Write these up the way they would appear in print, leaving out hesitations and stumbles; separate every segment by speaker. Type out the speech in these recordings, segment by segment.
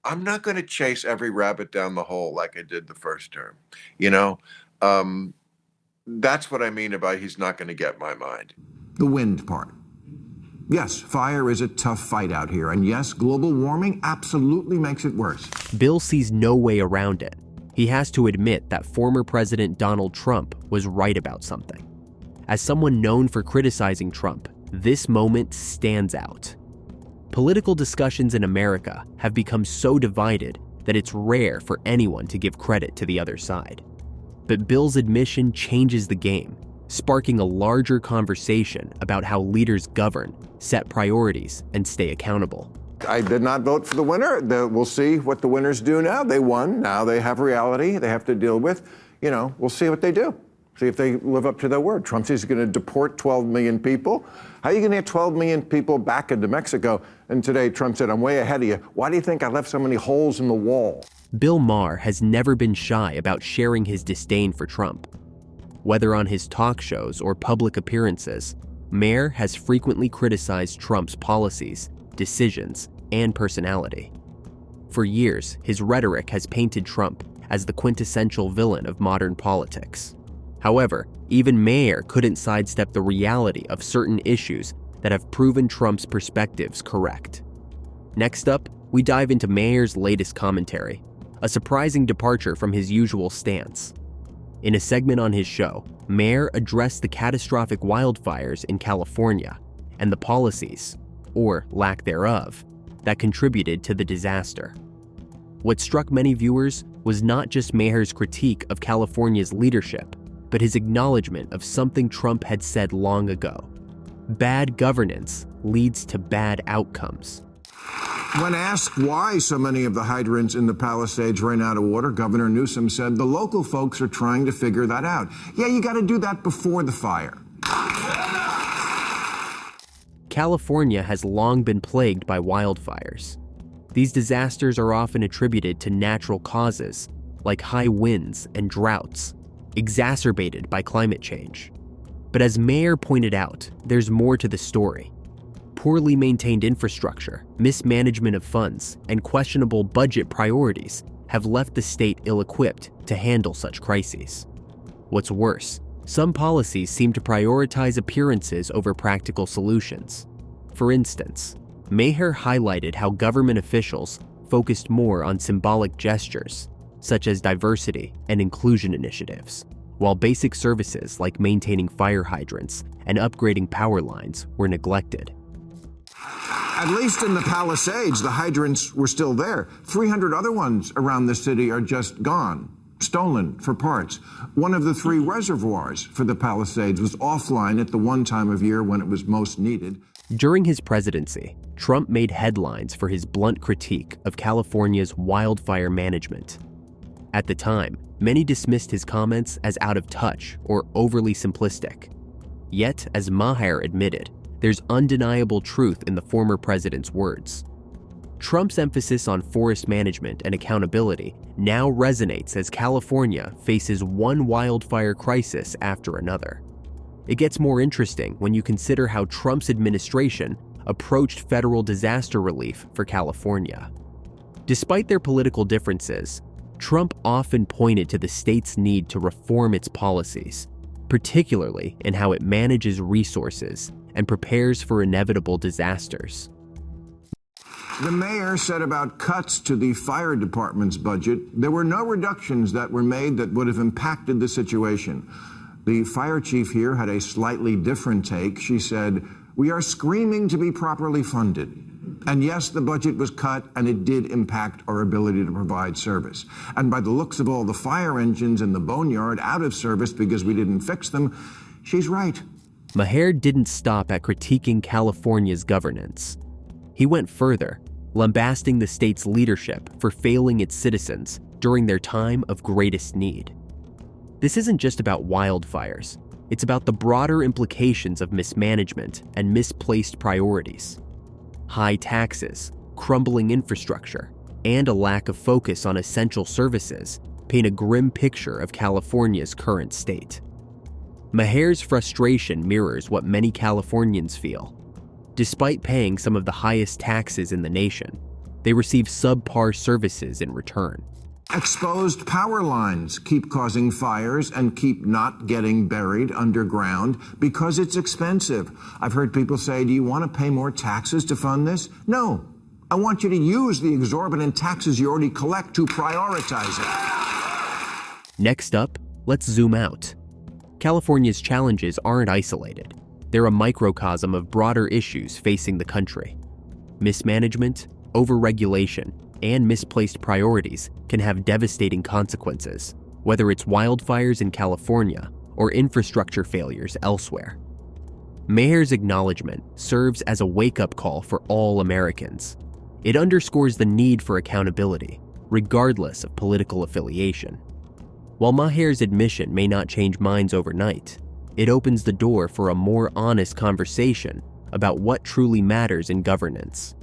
Speaker 1: I'm not going to chase every rabbit down the hole like I did the first term. You know, um, that's what I mean about he's not going to get my mind.
Speaker 2: The wind part. Yes, fire is a tough fight out here, and yes, global warming absolutely makes it worse.
Speaker 3: Bill sees no way around it. He has to admit that former President Donald Trump was right about something. As someone known for criticizing Trump, this moment stands out. Political discussions in America have become so divided that it's rare for anyone to give credit to the other side. But Bill's admission changes the game, sparking a larger conversation about how leaders govern, set priorities, and stay accountable.
Speaker 2: I did not vote for the winner. We'll see what the winners do now. They won. Now they have reality they have to deal with. We'll see what they do. See if they live up to their word. Trump says he's going to deport 12 million people. How are you going to get 12 million people back into Mexico? And today Trump said, I'm way ahead of you. Why do you think I left so many holes in the wall?
Speaker 3: Bill Maher has never been shy about sharing his disdain for Trump. Whether on his talk shows or public appearances, Maher has frequently criticized Trump's policies, decisions, and personality. For years, his rhetoric has painted Trump as the quintessential villain of modern politics. However, even Maher couldn't sidestep the reality of certain issues that have proven Trump's perspectives correct. Next up, we dive into Maher's latest commentary, a surprising departure from his usual stance. In a segment on his show, Maher addressed the catastrophic wildfires in California and the policies, or lack thereof, that contributed to the disaster. What struck many viewers was not just Maher's critique of California's leadership, but his acknowledgement of something Trump had said long ago. Bad governance leads to bad outcomes.
Speaker 2: When asked why so many of the hydrants in the Palisades ran out of water, Governor Newsom said the local folks are trying to figure that out. Yeah, you got to do that before the fire.
Speaker 3: California has long been plagued by wildfires. These disasters are often attributed to natural causes, like high winds and droughts, exacerbated by climate change. But as Maher pointed out, there's more to the story. Poorly maintained infrastructure, mismanagement of funds, and questionable budget priorities have left the state ill-equipped to handle such crises. What's worse, some policies seem to prioritize appearances over practical solutions. For instance, Maher highlighted how government officials focused more on symbolic gestures, such as diversity and inclusion initiatives, while basic services like maintaining fire hydrants and upgrading power lines were neglected.
Speaker 2: At least in the Palisades, the hydrants were still there. 300 other ones around the city are just gone, stolen for parts. One of the 3 reservoirs for the Palisades was offline at the one time of year when it was most needed.
Speaker 3: During his presidency, Trump made headlines for his blunt critique of California's wildfire management. At the time, many dismissed his comments as out of touch or overly simplistic. Yet, as Maher admitted, there's undeniable truth in the former president's words. Trump's emphasis on forest management and accountability now resonates as California faces one wildfire crisis after another. It gets more interesting when you consider how Trump's administration approached federal disaster relief for California. Despite their political differences, Trump often pointed to the state's need to reform its policies, particularly in how it manages resources and prepares for inevitable disasters.
Speaker 2: The mayor said about cuts to the fire department's budget, there were no reductions that were made that would have impacted the situation. The fire chief here had a slightly different take. She said, "We are screaming to be properly funded. And yes, the budget was cut and it did impact our ability to provide service. And by the looks of all the fire engines in the boneyard out of service because we didn't fix them, she's right."
Speaker 3: Maher didn't stop at critiquing California's governance. He went further, lambasting the state's leadership for failing its citizens during their time of greatest need. This isn't just about wildfires. It's about the broader implications of mismanagement and misplaced priorities. High taxes, crumbling infrastructure, and a lack of focus on essential services paint a grim picture of California's current state. Maher's frustration mirrors what many Californians feel. Despite paying some of the highest taxes in the nation, They receive subpar services in return.
Speaker 2: Exposed power lines keep causing fires and keep not getting buried underground because it's expensive. I've heard people say, do you want to pay more taxes to fund this? No. I want you to use the exorbitant taxes you already collect to prioritize it.
Speaker 3: Next up, let's zoom out. California's challenges aren't isolated. They're a microcosm of broader issues facing the country. Mismanagement, overregulation, and misplaced priorities can have devastating consequences, whether it's wildfires in California or infrastructure failures elsewhere. Maher's acknowledgement serves as a wake-up call for all Americans. It underscores the need for accountability, regardless of political affiliation. While Maher's admission may not change minds overnight, it opens the door for a more honest conversation about what truly matters in governance.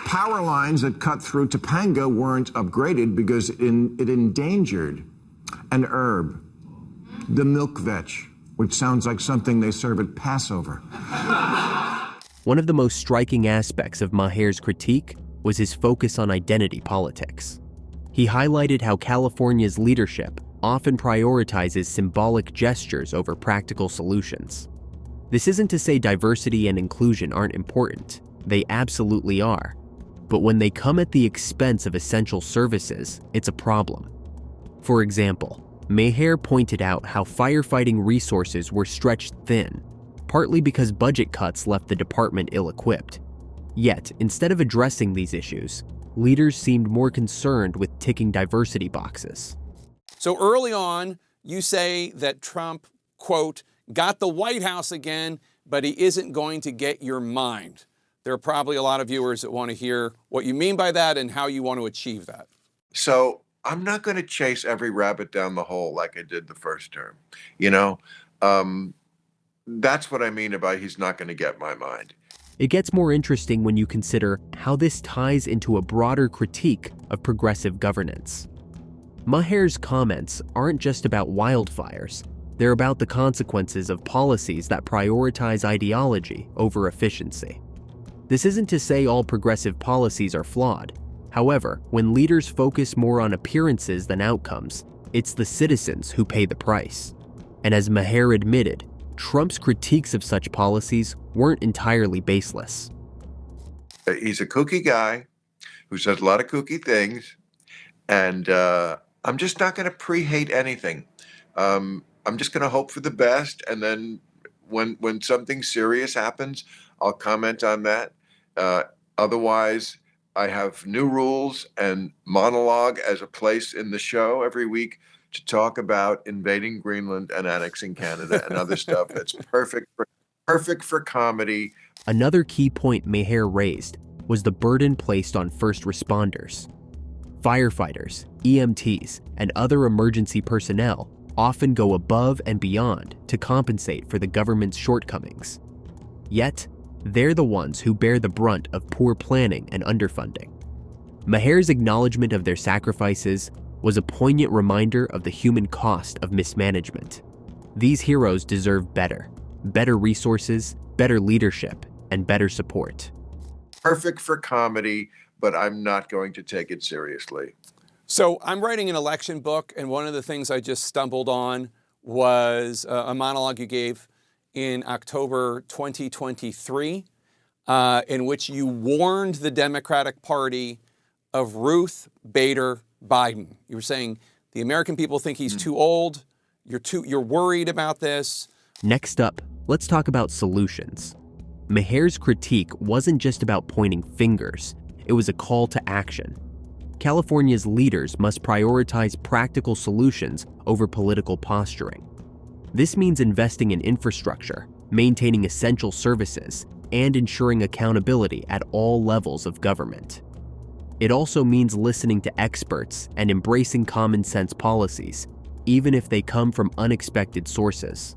Speaker 2: Power lines that cut through Topanga weren't upgraded because it endangered an herb, the milk vetch, which sounds like something they serve at Passover.
Speaker 3: One of the most striking aspects of Maher's critique was his focus on identity politics. He highlighted how California's leadership often prioritizes symbolic gestures over practical solutions. This isn't to say diversity and inclusion aren't important. They absolutely are. But when they come at the expense of essential services, it's a problem. For example, Maher pointed out how firefighting resources were stretched thin, partly because budget cuts left the department ill-equipped. Yet, instead of addressing these issues, leaders seemed more concerned with ticking diversity boxes.
Speaker 4: So early on, you say that Trump, quote, got the White House again, but he isn't going to get your mind. There are probably a lot of viewers that want to hear what you mean by that and how you want to achieve that.
Speaker 1: So I'm not going to chase every rabbit down the hole like I did the first term. You know, that's what I mean by he's not going to get my mind.
Speaker 3: It gets more interesting when you consider how this ties into a broader critique of progressive governance. Maher's comments aren't just about wildfires. They're about the consequences of policies that prioritize ideology over efficiency. This isn't to say all progressive policies are flawed. However, when leaders focus more on appearances than outcomes, it's the citizens who pay the price. And as Maher admitted, Trump's critiques of such policies weren't entirely baseless.
Speaker 1: He's a kooky guy who says a lot of kooky things, and I'm just not going to pre-hate anything. I'm just going to hope for the best, and then when something serious happens, I'll comment on that. Otherwise, I have new rules and monologue as a place in the show every week to talk about invading Greenland and annexing Canada and other stuff that's perfect for comedy.
Speaker 3: Another key point Maher raised was the burden placed on first responders. Firefighters, EMTs, and other emergency personnel often go above and beyond to compensate for the government's shortcomings. Yet, they're the ones who bear the brunt of poor planning and underfunding. Maher's acknowledgement of their sacrifices was a poignant reminder of the human cost of mismanagement. These heroes deserve better resources, better leadership, and better support.
Speaker 1: Perfect for comedy, but I'm not going to take it seriously.
Speaker 4: So I'm writing an election book, and one of the things I just stumbled on was a monologue you gave in October 2023, in which you warned the Democratic Party of Ruth Bader Biden. You were saying the American people think he's too old. You're worried about this.
Speaker 3: Next up, let's talk about solutions. Maher's critique wasn't just about pointing fingers. It was a call to action. California's leaders must prioritize practical solutions over political posturing. This means investing in infrastructure, maintaining essential services, and ensuring accountability at all levels of government. It also means listening to experts and embracing common sense policies, even if they come from unexpected sources.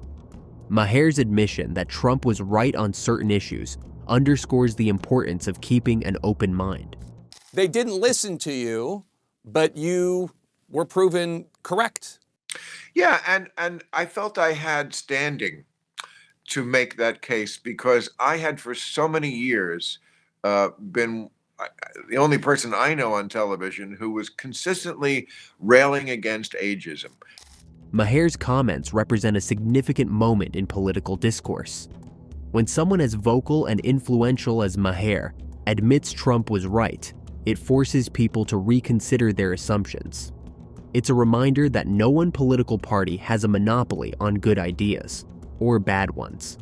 Speaker 3: Maher's admission that Trump was right on certain issues underscores the importance of keeping an open mind.
Speaker 4: They didn't listen to you, but you were proven correct.
Speaker 1: Yeah, and I felt I had standing to make that case because I had for so many years been the only person I know on television who was consistently railing against ageism.
Speaker 3: Maher's comments represent a significant moment in political discourse. When someone as vocal and influential as Maher admits Trump was right, it forces people to reconsider their assumptions. It's a reminder that no one political party has a monopoly on good ideas, or bad ones.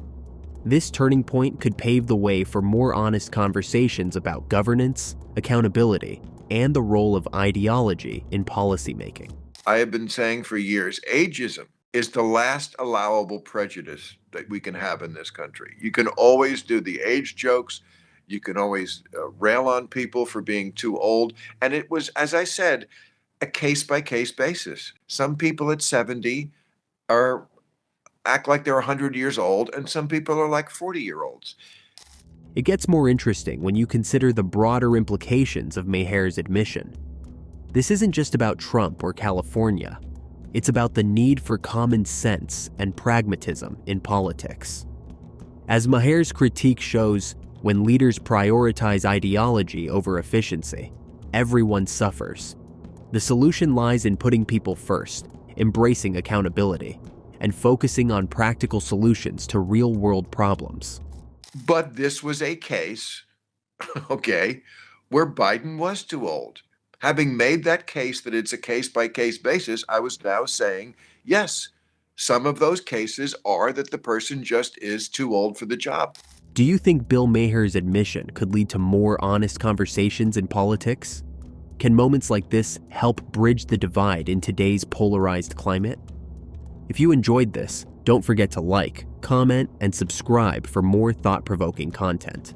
Speaker 3: This turning point could pave the way for more honest conversations about governance, accountability, and the role of ideology in policymaking.
Speaker 1: I have been saying for years, ageism is the last allowable prejudice that we can have in this country. You can always do the age jokes. You can always rail on people for being too old. And it was, as I said, a case-by-case basis. Some people at 70 act like they're 100 years old, and some people are like 40-year-olds.
Speaker 3: It gets more interesting when you consider the broader implications of Maher's admission. This isn't just about Trump or California. It's about the need for common sense and pragmatism in politics. As Maher's critique shows, when leaders prioritize ideology over efficiency, everyone suffers. The solution lies in putting people first, embracing accountability, and focusing on practical solutions to real-world problems.
Speaker 1: But this was a case, okay, where Biden was too old. Having made that case that it's a case-by-case basis, I was now saying, yes, some of those cases are that the person just is too old for the job.
Speaker 3: Do you think Bill Maher's admission could lead to more honest conversations in politics? Can moments like this help bridge the divide in today's polarized climate? If you enjoyed this, don't forget to like, comment, and subscribe for more thought-provoking content.